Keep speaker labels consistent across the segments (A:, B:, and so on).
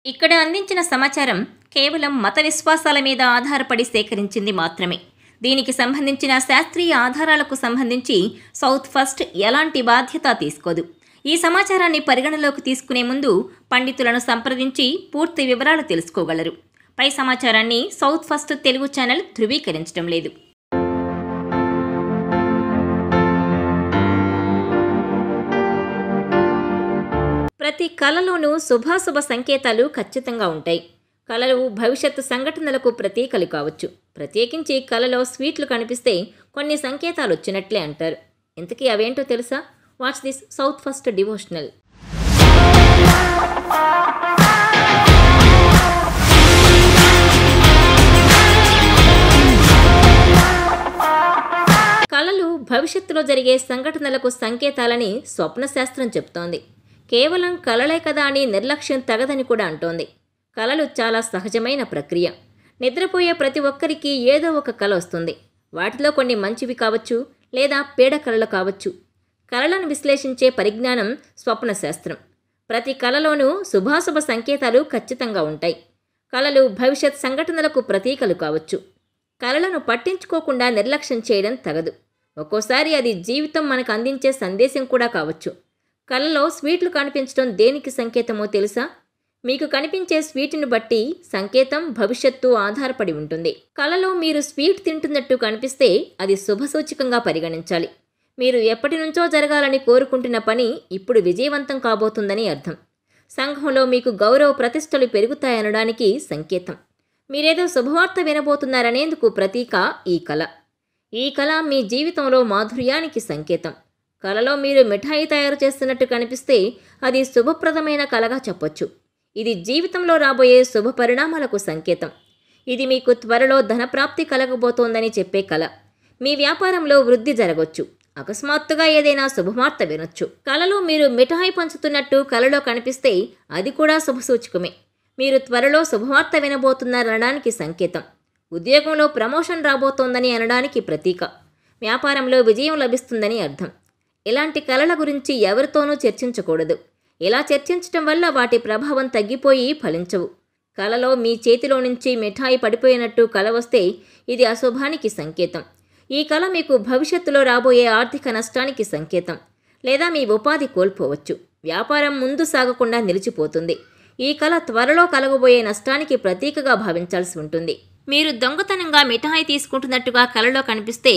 A: ఇక్కడ అందించిన సమాచారం కేవలం మత విశ్వాసాల మీద ఆధారపడి సేకరించింది మాత్రమే. దీనికి సంబంధించిన శాస్త్రీయ ఆధారాలకు సంబంధించి సౌత్ ఫస్ట్ ఎలాంటి బాధ్యత తీసుకోదు. ఈ సమాచారాన్ని పరిగణలోకి తీసుకునే ముందు పండితులను సంప్రదించి పూర్తి వివరాలు తెలుసుకోగలరు. పై సమాచారాన్ని సౌత్ ఫస్ట్ తెలుగు ఛానల్ ధృవీకరించడం లేదు. ప్రతి కళలోనూ శుభాశుభ సంకేతాలు ఖచ్చితంగా ఉంటాయి. కళలు భవిష్యత్తు సంఘటనలకు ప్రతీకలు కావచ్చు. ప్రత్యేకించి కళలో స్వీట్లు కనిపిస్తే కొన్ని సంకేతాలు వచ్చినట్లే అంటారు. ఇంతకీ అవేంటో తెలుసా? Watch this south first devotional. కళలు భవిష్యత్తులో జరిగే సంఘటనలకు సంకేతాలని స్వప్నశాస్త్రం చెప్తోంది. కేవలం కళలే కదా అని నిర్లక్ష్యం తగదని కూడా అంటోంది. కళలు చాలా సహజమైన ప్రక్రియ. నిద్రపోయే ప్రతి ఒక్కరికి ఏదో ఒక కళ వస్తుంది. వాటిలో కొన్ని మంచివి కావచ్చు, లేదా పీడ కళలు కావచ్చు. కళలను విశ్లేషించే పరిజ్ఞానం స్వప్నశాస్త్రం. ప్రతి కళలోనూ శుభాశుభ సంకేతాలు ఖచ్చితంగా ఉంటాయి. కళలు భవిష్యత్ సంఘటనలకు ప్రతీకలు కావచ్చు. కళలను పట్టించుకోకుండా నిర్లక్ష్యం చేయడం తగదు. ఒక్కోసారి అది జీవితం మనకు అందించే సందేశం కూడా కావచ్చు. కళలో స్వీట్లు కనిపించడం దేనికి సంకేతమో తెలుసా? మీకు కనిపించే స్వీట్ను బట్టి సంకేతం భవిష్యత్తు ఆధారపడి ఉంటుంది. కళలో మీరు స్వీట్ తింటున్నట్టు కనిపిస్తే అది శుభసూచకంగా పరిగణించాలి. మీరు ఎప్పటి నుంచో జరగాలని కోరుకుంటున్న పని ఇప్పుడు విజయవంతం కాబోతుందని అర్థం. సంఘంలో మీకు గౌరవ ప్రతిష్టలు పెరుగుతాయనడానికి సంకేతం. మీరేదో శుభవార్త వినబోతున్నారనేందుకు ప్రతీక ఈ కళ. ఈ కళ మీ జీవితంలో మాధుర్యానికి సంకేతం. కళలో మీరు మిఠాయి తయారు చేస్తున్నట్టు కనిపిస్తే అది శుభప్రదమైన కళగా చెప్పొచ్చు. ఇది జీవితంలో రాబోయే శుభ పరిణామాలకు సంకేతం. ఇది మీకు త్వరలో ధనప్రాప్తి కలగబోతోందని చెప్పే కళ. మీ వ్యాపారంలో వృద్ధి జరగొచ్చు. అకస్మాత్తుగా ఏదైనా శుభవార్త వినొచ్చు. కళలో మీరు మిఠాయి పంచుతున్నట్టు కళలో కనిపిస్తే అది కూడా శుభసూచకమే. మీరు త్వరలో శుభవార్త వినబోతున్నారనడానికి సంకేతం. ఉద్యోగంలో ప్రమోషన్ రాబోతోందని అనడానికి ప్రతీక. వ్యాపారంలో విజయం లభిస్తుందని అర్థం. ఇలాంటి కళల గురించి ఎవరితోనూ చర్చించకూడదు. ఇలా చర్చించటం వల్ల వాటి ప్రభావం తగ్గిపోయి ఫలించవు. కళలో మీ చేతిలో నుంచి మిఠాయి పడిపోయినట్టు కళ వస్తే ఇది అశుభానికి సంకేతం. ఈ కళ మీకు భవిష్యత్తులో రాబోయే ఆర్థిక నష్టానికి సంకేతం. లేదా మీ ఉపాధి కోల్పోవచ్చు. వ్యాపారం ముందు సాగకుండా నిలిచిపోతుంది. ఈ కళ త్వరలో కలగబోయే నష్టానికి ప్రతీకగా భావించాల్సి ఉంటుంది. మీరు దొంగతనంగా మిఠాయి తీసుకుంటున్నట్టుగా కళలో కనిపిస్తే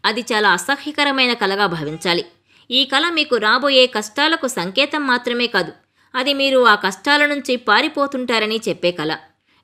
A: అది చాలా అసహ్యకరమైన కళగా భావించాలి. ఈ కళ మీకు రాబోయే కష్టాలకు సంకేతం మాత్రమే కాదు, అది మీరు ఆ కష్టాల నుంచి పారిపోతుంటారని చెప్పే కళ.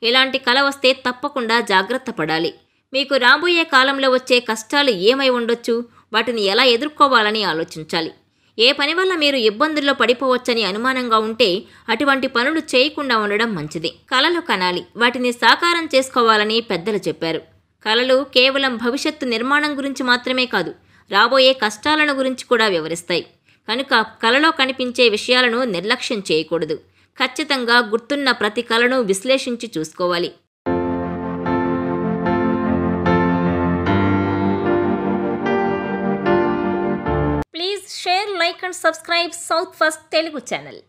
A: ఇలాంటి కళ వస్తే తప్పకుండా జాగ్రత్త పడాలి. మీకు రాబోయే కాలంలో వచ్చే కష్టాలు ఏమై ఉండొచ్చు, వాటిని ఎలా ఎదుర్కోవాలని ఆలోచించాలి. ఏ పని వల్ల మీరు ఇబ్బందుల్లో పడిపోవచ్చని అనుమానంగా ఉంటే అటువంటి పనులు చేయకుండా ఉండడం మంచిది. కళలు కనాలి, వాటిని సాకారం చేసుకోవాలని పెద్దలు చెప్పారు. కళలు కేవలం భవిష్యత్తు నిర్మాణం గురించి మాత్రమే కాదు, రాబోయే కష్టాలను గురించి కూడా వివరిస్తాయి. కనుక కళలో కనిపించే విషయాలను నిర్లక్ష్యం చేయకూడదు. ఖచ్చితంగా గుర్తున్న ప్రతి కళను విశ్లేషించి చూసుకోవాలి. Please share, like and subscribe south first Telugu channel.